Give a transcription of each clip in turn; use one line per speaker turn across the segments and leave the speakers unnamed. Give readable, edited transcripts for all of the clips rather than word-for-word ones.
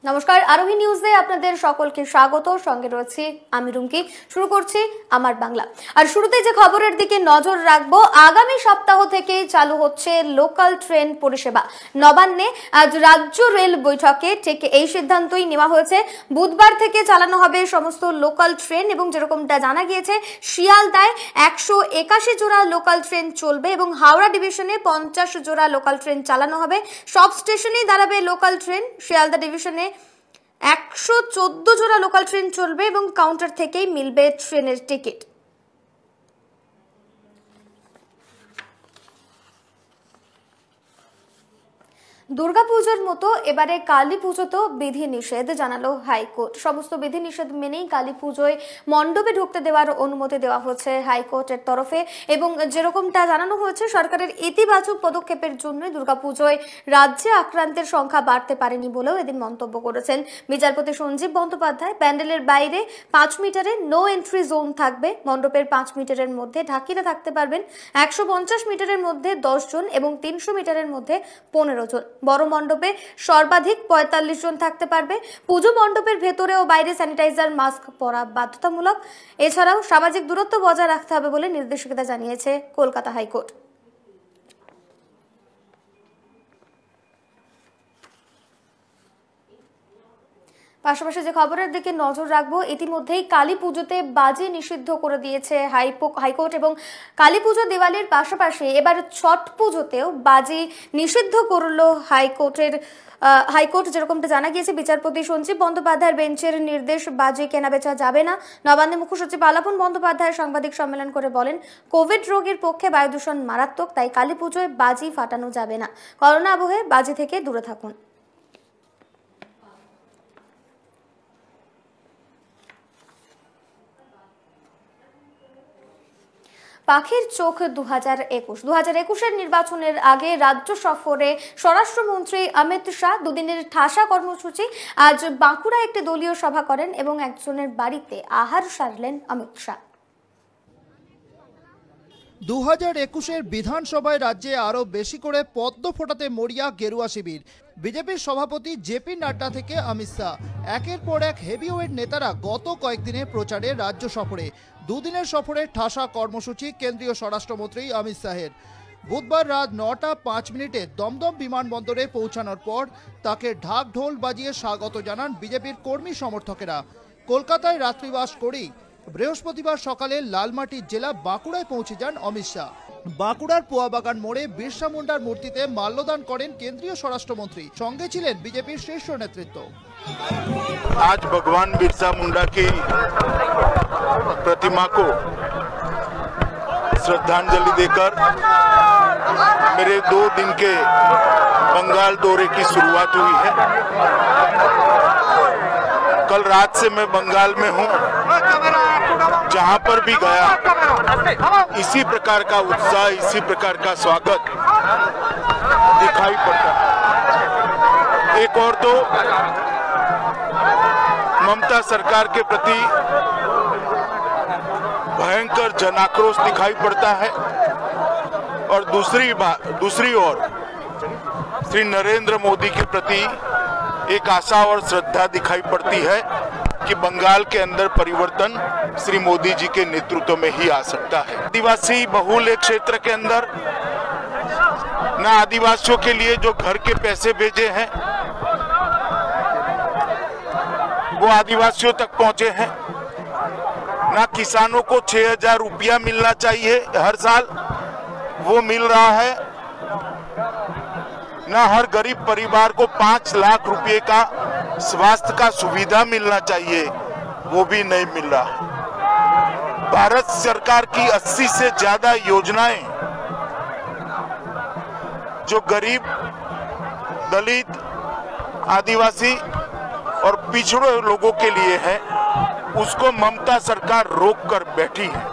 নমস্কার, আরোহী নিউজে আপনাদের সকলকে স্বাগত। সঙ্গে রয়েছে আমি রুমকি। শুরু করছি আমার বাংলা। আর শুরুতে যে খবরের দিকে নজর রাখবো, আগামী সপ্তাহ থেকে চালু হচ্ছে লোকাল ট্রেন পরিষেবা। নবান্নে আজ রাজ্য রেল বৈঠকে ঠিক এই সিদ্ধান্তই নেওয়া হয়েছে। বুধবার থেকে চালানো হবে সমস্ত লোকাল ট্রেন এবং যেরকমটা জানা গিয়েছে, শিয়ালদায় 181 জোড়া লোকাল ট্রেন চলবে এবং হাওড়া ডিভিশনে 50 জোড়া লোকাল ট্রেন চালানো হবে। সব স্টেশনেই দাঁড়াবে লোকাল ট্রেন। শিয়ালদা ডিভিশনে 114 জোড়া লোকাল ট্রেন চলবে এবং কাউন্টার থেকেই মিলবে ট্রেনের টিকিট। দুর্গাপুজোর মতো এবারে কালী পুজোতেও বিধিনিষেধ জানালো হাইকোর্ট। সমস্ত বিধিনিষেধ মেনেই কালী পুজোয় মণ্ডপে ঢুকতে দেওয়ার অনুমতি দেওয়া হয়েছে হাইকোর্টের তরফে এবং যেরকমটা জানানো হয়েছে, সরকারের ইতিবাচক পদক্ষেপের জন্য দুর্গাপুজোয় রাজ্যে আক্রান্তের সংখ্যা বাড়তে পারেনি বলেও এদিন মন্তব্য করেছেন বিচারপতি সঞ্জীব বন্দ্যোপাধ্যায়। প্যান্ডেলের বাইরে 5 মিটারে নো এন্ট্রি জোন থাকবে। মণ্ডপের 5 মিটারের মধ্যে ঢাকিরা থাকতে পারবেন 150 মিটারের মধ্যে 10 জন এবং 300 মিটারের মধ্যে 15 জন। বড় মণ্ডপে সর্বাধিক 45 জন থাকতে পারবে। পুজো মণ্ডপের ভেতরে ও বাইরে স্যানিটাইজার, মাস্ক পরা বাধ্যতামূলক। এছাড়াও সামাজিক দূরত্ব বজায় রাখতে হবে বলে নির্দেশিকা জানিয়েছে কলকাতা হাইকোর্ট। পাশাপাশি যে খবরের দিকে নজর রাখবো, ইতিমধ্যেই কালী পুজোতে বাজি নিষিদ্ধ করে দিয়েছে হাইকোর্ট এবং কালী পুজো দিওয়ালির পাশাপাশি এবার ছট পুজোতেও বাজি নিষিদ্ধ করলো হাইকোর্ট। যেরকমটা জানা গিয়েছে, বিচারপতি সঞ্জীব বন্দ্যোপাধ্যায়ের বেঞ্চের নির্দেশ, বাজি কেনাবেচা যাবে না। নবান্নে মুখ্য সচিব আলাপন বন্দ্যোপাধ্যায় সাংবাদিক সম্মেলন করে বলেন, কোভিড রোগীর পক্ষে বায়ু দূষণ মারাত্মক, তাই কালী পুজোয় বাজি ফাটানো যাবে না। করোনা আবহে বাজি থেকে দূরে থাকুন। পাখির চোখ 2021 নির্বাচনের আগে রাজ্য সফরে স্বরাষ্ট্রমন্ত্রী অমিত শাহ দুদিনের ঠাসা কর্মসূচি। আজ বাঁকুড়ায় একটি দলীয় সভা করেন এবং একজনের বাড়িতে আহার সারলেন অমিত শাহ।
2021 বিধানসভায় রাজ্যে আরো বেশি করে পদ্ম ফোটাতে মরিয়া গেরুয়া শিবির। বিজেপির সভাপতি জেপি নাড্ডা থেকে অমিত শাহ, একের পর এক হেভিওয়েট নেতারা গত কয়েকদিনের প্রচারে রাজ্য সফরে। দুদিনের সফরে ঠাসা কর্মসূচি কেন্দ্রীয় স্বরাষ্ট্রমন্ত্রী অমিত শাহের। বুধবার রাত 9:05 দমদম বিমানবন্দরে পৌঁছানোর পর তাকে ঢাক ঢোল বাজিয়ে স্বাগত জানান বিজেপির কর্মী সমর্থকেরা। কলকাতায় রাত্রিবাস করেই বৃহস্পতিবার সকালে লালমাটির জেলা বাঁকুড়ায় পৌঁছে যান অমিত শাহ। বাঁকুড়ার পোয়াবাগান মোড়ে বিরসা মুন্ডার মূর্তিতে মাল্যদান করেন কেন্দ্রীয় স্বরাষ্ট্রমন্ত্রী। সঙ্গে ছিলেন বিজেপির শীর্ষ নেতৃত্ব।
आज भगवान बिरसा मुंडा की प्रतिमा को श्रद्धांजलि देकर मेरे 2 दिन के बंगाल दौरे की शुरुआत हुई है। कल रात से मैं बंगाल में हूं। जहां पर भी गया इसी प्रकार का उत्साह, इसी प्रकार का स्वागत दिखाई पड़ता। एक और तो ममता सरकार के प्रति भयंकर जनाक्रोश दिखाई पड़ता है और दूसरी ओर श्री नरेंद्र मोदी के प्रति एक आशा और श्रद्धा दिखाई पड़ती है कि बंगाल के अंदर परिवर्तन श्री मोदी जी के नेतृत्व में ही आ सकता है। आदिवासी बहुल क्षेत्र के अंदर न आदिवासियों के लिए जो घर के पैसे भेजे हैं वो आदिवासियों तक पहुंचे हैं, ना किसानों को 6000 रुपया मिलना चाहिए हर साल वो मिल रहा है, ना हर गरीब परिवार को 5 लाख रुपए का स्वास्थ्य का सुविधा मिलना चाहिए वो भी नहीं मिल रहा। भारत सरकार की 80 से ज्यादा योजनाएं जो गरीब, दलित, आदिवासी और पिछड़े लोगों के लिए है, उसको ममता सरकार रोक कर बैठी है।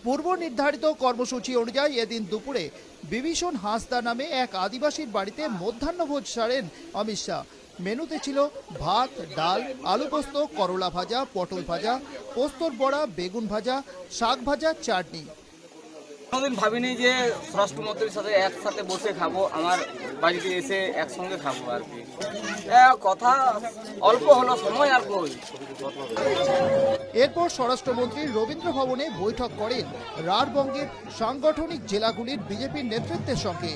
পূর্ব নির্ধারিত কর্মসূচি অনুযায়ী এদিন দুপুরে বিভীষণ হাঁসদা নামে এক আদিবাসীর বাড়িতে মধ্যাহ্নভোজ সারেন অমিত শাহ। মেনুতে ছিল ভাত, ডাল, আলু পোস্ত, করলা ভাজা, পটল ভাজা, পোস্তর বড়া, বেগুন ভাজা, শাক ভাজা, চাটনি।
কোনোদিন ভাবিনি যে স্বরাষ্ট্রমন্ত্রীর সাথে একসাথে বসে খাবো, আমার বাড়িতে এসে একসঙ্গে খাবো আর কি। কথা অল্প হলো, সময় আর কই।
এরপর স্বরাষ্ট্রমন্ত্রী রবীন্দ্র ভবনে বৈঠক করেন রাঢ়বঙ্গের সাংগঠনিক জেলাগুলির বিজেপির নেতৃত্বের সঙ্গে।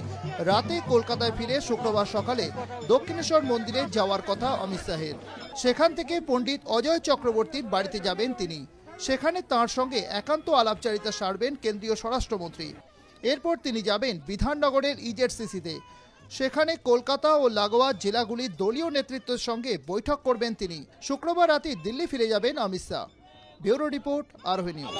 রাতে কলকাতায় ফিরে শুক্রবার সকালে দক্ষিণেশ্বর মন্দিরে যাওয়ার কথা অমিত শাহের। সেখান থেকে পণ্ডিত অজয় চক্রবর্তীর বাড়িতে যাবেন তিনি। সেখানে তাঁর সঙ্গে একান্ত আলাপচারিতা সারবেন কেন্দ্রীয় স্বরাষ্ট্রমন্ত্রী। এরপর তিনি যাবেন বিধাননগরের ইজেডসিসিতে। সেখানে কলকাতা ও লাগোয়া জেলাগুলির দলীয় নেতৃত্বের সঙ্গে বৈঠক করবেন তিনি। শুক্রবার রাতে দিল্লি ফিরে যাবেন অমিত শাহ। ব্যুরো রিপোর্ট, আরোহী নিউজ।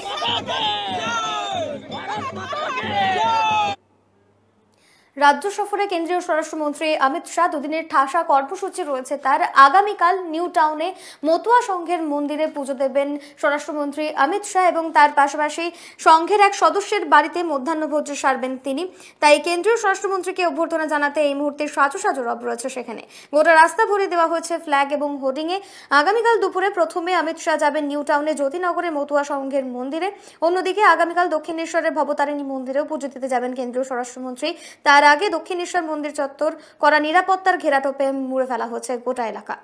রাজ্য সফরে কেন্দ্রীয় স্বরাষ্ট্রমন্ত্রী অমিত শাহ দুদিনের ঠাসা কর্মসূচি রয়েছে তার। আগামীকাল নিউ টাউনে মতুয়া সংঘের মন্দিরে পুজো দেবেন স্বরাষ্ট্রমন্ত্রী অমিত শাহ এবং তার পাশাপাশি সংঘের এক সদস্যের বাড়িতে মধ্যাহ্নভোজ সারবেন তিনি। তাই কেন্দ্রীয় স্বরাষ্ট্রমন্ত্রীকে অভ্যর্থনা জানাতে এই মুহূর্তে সাজু রব রয়েছে সেখানে। গোটা রাস্তা ভরে দেওয়া হয়েছে ফ্ল্যাগ এবং হোর্ডিংয়ে। আগামীকাল দুপুরে প্রথমে অমিত শাহ যাবেন নিউ টাউনে জ্যোতিনগরে মতুয়া সংঘের মন্দিরে। অন্যদিকে আগামীকাল দক্ষিণেশ্বরের ভবতারিণী মন্দিরেও পুজো দিতে যাবেন কেন্দ্রীয় স্বরাষ্ট্রমন্ত্রী। তার আগে দক্ষিণেশ্বর মন্দির চত্বর করা নিরাপত্তার ঘেরাটোপে মুড়ে ফেলা হচ্ছে গোটা এলাকা।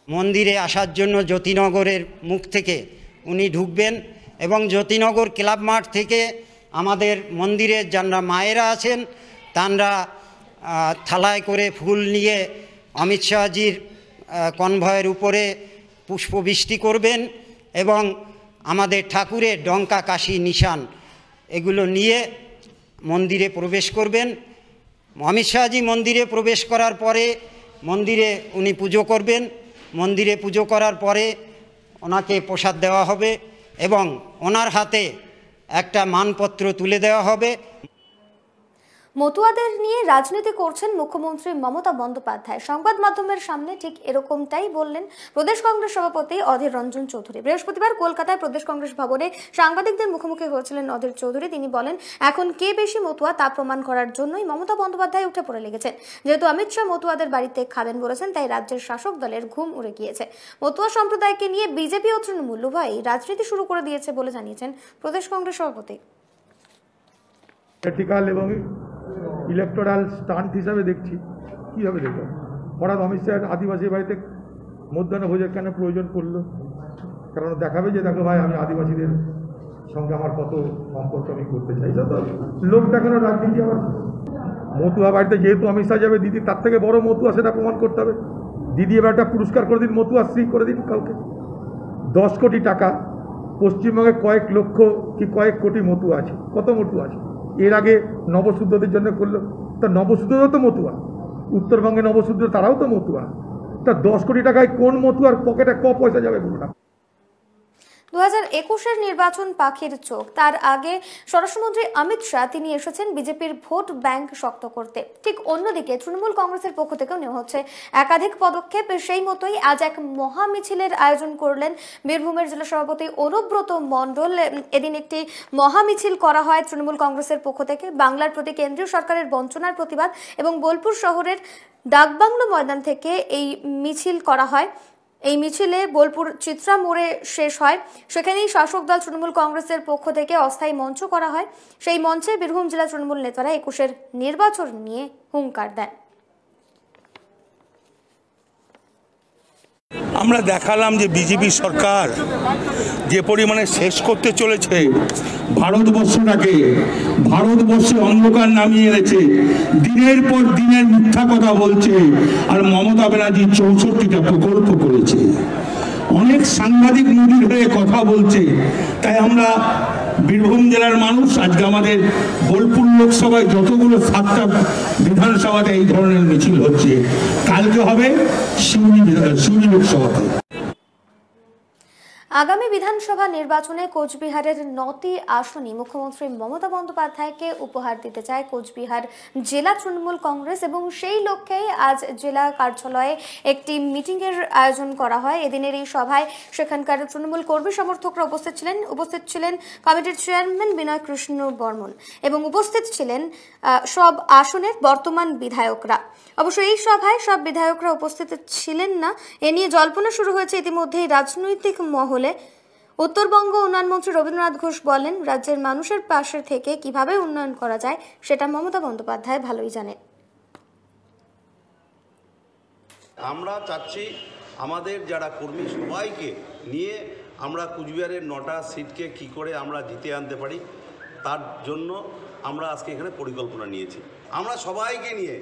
মন্দিরে আসার জন্য জ্যোতিনগরের মুখ থেকে উনি ঢুকবেন এবং জ্যোতিনগর ক্লাব মাঠ থেকে আমাদের মন্দিরের যারা মায়েরা আছেন তারা থালায় করে ফুল নিয়ে অমিত শাহজির কনভয়ের উপরে পুষ্পবৃষ্টি করবেন এবং আমাদের ঠাকুরের ডঙ্কা, কাশি, নিশান এগুলো নিয়ে মন্দিরে প্রবেশ করবেন। অমিত শাহজি মন্দিরে প্রবেশ করার পরে মন্দিরে উনি পুজো করবেন। মন্দিরে পুজো করার পরে ওনাকে প্রসাদ দেওয়া হবে এবং ওনার হাতে একটা মানপত্র তুলে দেওয়া হবে।
মতুয়াদের নিয়ে রাজনীতি করছেন মুখ্যমন্ত্রী মমতা বন্দ্যোপাধ্যায়। সংবাদ মাধ্যমের সামনে ঠিক এরকমটাই বললেন প্রদেশ কংগ্রেস সভাপতি অধীর রঞ্জন চৌধুরী। বৃহস্পতিবার কলকাতায় প্রদেশ কংগ্রেস ভবনে সাংবাদিকদের মুখোমুখি হয়েছিলেন অধীর চৌধুরী। তিনি বলেন, এখন কে বেশি মতুয়া তা প্রমাণ করার জন্যই মমতা বন্দ্যোপাধ্যায় উঠে পড়ে লেগেছেন। যেহেতু অমিত শাহ মতুয়াদের বাড়িতে খাবেন বলেছেন, তাই রাজ্যের শাসক দলের ঘুম উড়ে গিয়েছে। মতুয়া সম্প্রদায়কে নিয়ে বিজেপি ও তৃণমূল উভয়ই রাজনীতি শুরু করে দিয়েছে বলে জানিয়েছেন প্রদেশ কংগ্রেস সভাপতি।
ইলেকটোরাল স্টান্ট হিসাবে দেখছি। কীভাবে দেখব? হঠাৎ অমিত শাহ আদিবাসী বাড়িতে মধ্যাহ্নভোজের কেন প্রয়োজন পড়লো? কারণ দেখাবে যে দেখো ভাই, আমি আদিবাসীদের সঙ্গে আমার কত সম্পর্ক আমি করতে চাই। তো লোক দেখানোর রাজনীতি। আবার মতুয়া বাড়িতে যেহেতু অমিত শাহ যাবে, দিদি তার থেকে বড় মতুয়া সেটা প্রমাণ করতে হবে। দিদি এবার একটা পুরস্কার করে দিন, মতুয়া শ্রী করে দিন কাউকে। 10 কোটি টাকা, পশ্চিমবঙ্গে কয়েক লক্ষ কি কয়েক কোটি মতুয়া আছে। কত মতুয়া আছে? এর আগে নবশুদ্ধদের জন্য করলো, তা নবশুদ্ধরা তো মতুয়া। উত্তরবঙ্গে নবশুদ্ধ তারাও তো মতুয়া। তা 10 কোটি টাকায় কোন মতুয়ার পকেটে ক পয়সা যাবে বলুন?
2021-এর নির্বাচন পাখির চোখ। তার আগে স্বরাষ্ট্রমন্ত্রী অমিত শাহ তিনি এসেছেন বিজেপির ভোট ব্যাংক শক্ত করতে। ঠিক অন্যদিকে তৃণমূল কংগ্রেসের পক্ষ থেকেও নেওয়া হচ্ছে একাধিক পদক্ষেপ। সেই মতোই আজ এক মহা মিছিলের আয়োজন করলেন বীরভূমের জেলা সভাপতি অনুব্রত মণ্ডল। এদিন একটি মহা মিছিল করা হয় তৃণমূল কংগ্রেসের পক্ষ থেকে। বাংলার প্রতি কেন্দ্রীয় সরকারের বঞ্চনার প্রতিবাদ এবং বোলপুর শহরের ডাকবাংলো ময়দান থেকে এই মিছিল করা হয়। এই মিছিলে বোলপুর চিত্রা মোড়ে শেষ হয়। সেখানেই শাসক দল তৃণমূল কংগ্রেসের পক্ষ থেকে অস্থায়ী মঞ্চ করা হয়। সেই মঞ্চে বীরভূম জেলা তৃণমূল নেতারা 21-এর নির্বাচন নিয়ে হুঙ্কার দেন।
আমরা দেখালাম যে বিজেপি সরকার যে পরিমাণে শেষ করতে চলেছে ভারতবর্ষটাকে, ভারতবর্ষে অন্ধকার নামিয়ে এনেছে, দিনের পর দিনের মিথ্যা কথা বলছে। আর মমতা ব্যানার্জি 64টা প্রকল্প করেছে, অনেক সাংবাদিক নদীর হয়ে কথা বলছে। তাই আমরা বীরভূম জেলার মানুষ আজকে আমাদের বোলপুর লোকসভায় যতগুলো 7টা বিধানসভাতে এই ধরনের মিছিল হচ্ছে, কালকে হবে সিউড়ি লোকসভাতে।
আগামী বিধানসভা নির্বাচনে কোচবিহারের 9টি আসনে মুখ্যমন্ত্রী মমতা বন্দ্যোপাধ্যায়কে উপহার দিতে চায় কোচবিহার জেলা তৃণমূল কংগ্রেস এবং সেই লক্ষ্যেই আজ জেলা কার্যালয়ে একটি মিটিংয়ের আয়োজন করা হয়। এদিনের এই সভায় সেখানকার তৃণমূল কর্মী সমর্থকরা উপস্থিত ছিলেন কমিটির চেয়ারম্যান বিনয় কৃষ্ণ বর্মন এবং উপস্থিত ছিলেন সব আসনের বর্তমান বিধায়করা। অবশ্য এই সভায় সব বিধায়করা উপস্থিত ছিলেন না। এ নিয়ে জল্পনা শুরু হয়েছে ইতিমধ্যেই রাজনৈতিক মহলে। উত্তরবঙ্গ উন্নয়ন মন্ত্রী রবীন্দ্রনাথ ঘোষ বলেন, রাজ্যের মানুষের পাশে থেকে কিভাবে উন্নয়ন করা যায় সেটা মমতা বন্দ্যোপাধ্যায় ভালোই জানেন।
আমরা চাচ্ছি আমাদের যারা কর্মী সবাইকে নিয়ে আমরা কুচবিহারের 9টা সিটকে কি করে আমরা জিতে আনতে পারি, তার জন্য আমরা আজকে এখানে পরিকল্পনা নিয়েছি। আমরা সবাইকে নিয়ে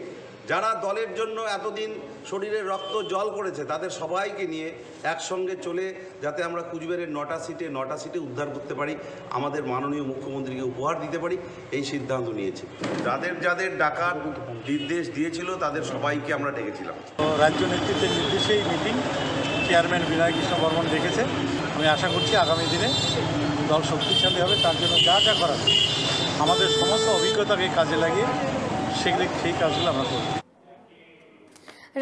যারা দলের জন্য এতদিন শরীরে রক্ত জল করেছে তাদের সবাইকে নিয়ে একসঙ্গে চলে যাতে আমরা কুচবিহারের 9টা সিটে উদ্ধার করতে পারি, আমাদের মাননীয় মুখ্যমন্ত্রীকে উপহার দিতে পারি, এই সিদ্ধান্ত নিয়েছি। যাদের ডাকার নির্দেশ দিয়েছিল তাদের সবাইকে আমরা ডেকেছিলাম।
রাজ্য নেতৃত্বের নির্দেশেই মিটিং চেয়ারম্যান বিনয় কৃষ্ণ বর্মন ডেকেছে। আমি আশা করছি আগামী দিনে দল শক্তিশালী হবে, তার জন্য যা যা করা আমাদের সমস্ত অভিজ্ঞতাকে কাজে লাগিয়ে সেই কাজগুলো আমরা করব।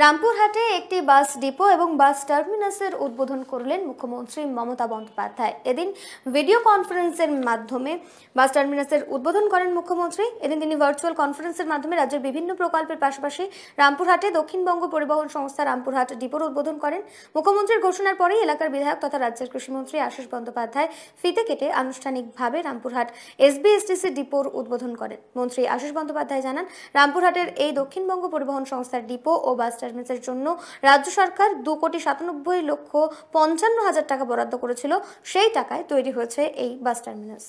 রামপুরহাটে একটি বাস ডিপো এবং বাস টার্মিনাসের উদ্বোধন করলেন মুখ্যমন্ত্রী মমতা বন্দ্যোপাধ্যায়। এদিন ভিডিও কনফারেন্সের মাধ্যমে বাস টার্মিনাসের উদ্বোধন করেন মুখ্যমন্ত্রী। এদিন তিনি ভার্চুয়াল কনফারেন্সের মাধ্যমে রাজ্যের বিভিন্ন প্রকল্পের পাশাপাশি রামপুরহাটে দক্ষিণবঙ্গ পরিবহন সংস্থা রামপুরহাট ডিপোর উদ্বোধন করেন। মুখ্যমন্ত্রীর ঘোষণার পরেই এলাকার বিধায়ক তথা রাজ্যের কৃষিমন্ত্রী আশিস বন্দ্যোপাধ্যায় ফিতে কেটে আনুষ্ঠানিকভাবে রামপুরহাট SBSTC ডিপোর উদ্বোধন করেন। মন্ত্রী আশিস বন্দ্যোপাধ্যায় জানান, রামপুরহাটের এই দক্ষিণবঙ্গ পরিবহন সংস্থার ডিপো ও বাস টার্মিনাসের জন্য রাজ্য সরকার 2,97,55,000 টাকা বরাদ্দ করেছিল। সেই টাকায় তৈরি হয়েছে এই বাস টার্মিনাস।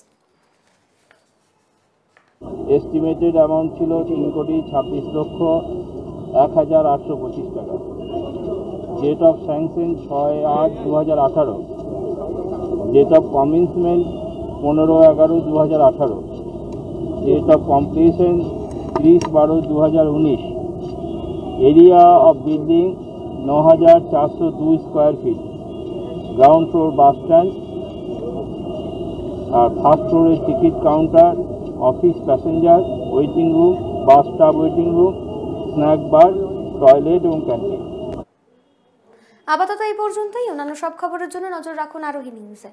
এস্টিমেটেড অ্যামাউন্ট ছিল 3,26,01,825 টাকা। Date of sanction 6/8/2018, date of commitment 15/11/2018, date of completion 30/12/2019। Area of building 9,402 square feet. Ground floor bus stand और फर्स्ट फ्लोरे ticket counter, office passenger waiting room, bus stop waiting room, snack bar, toilet और canteen.
আপাতত এই পর্যন্তই। অন্যান্য সব খবরের জন্য নজর রাখুন আরোহী নিউজে।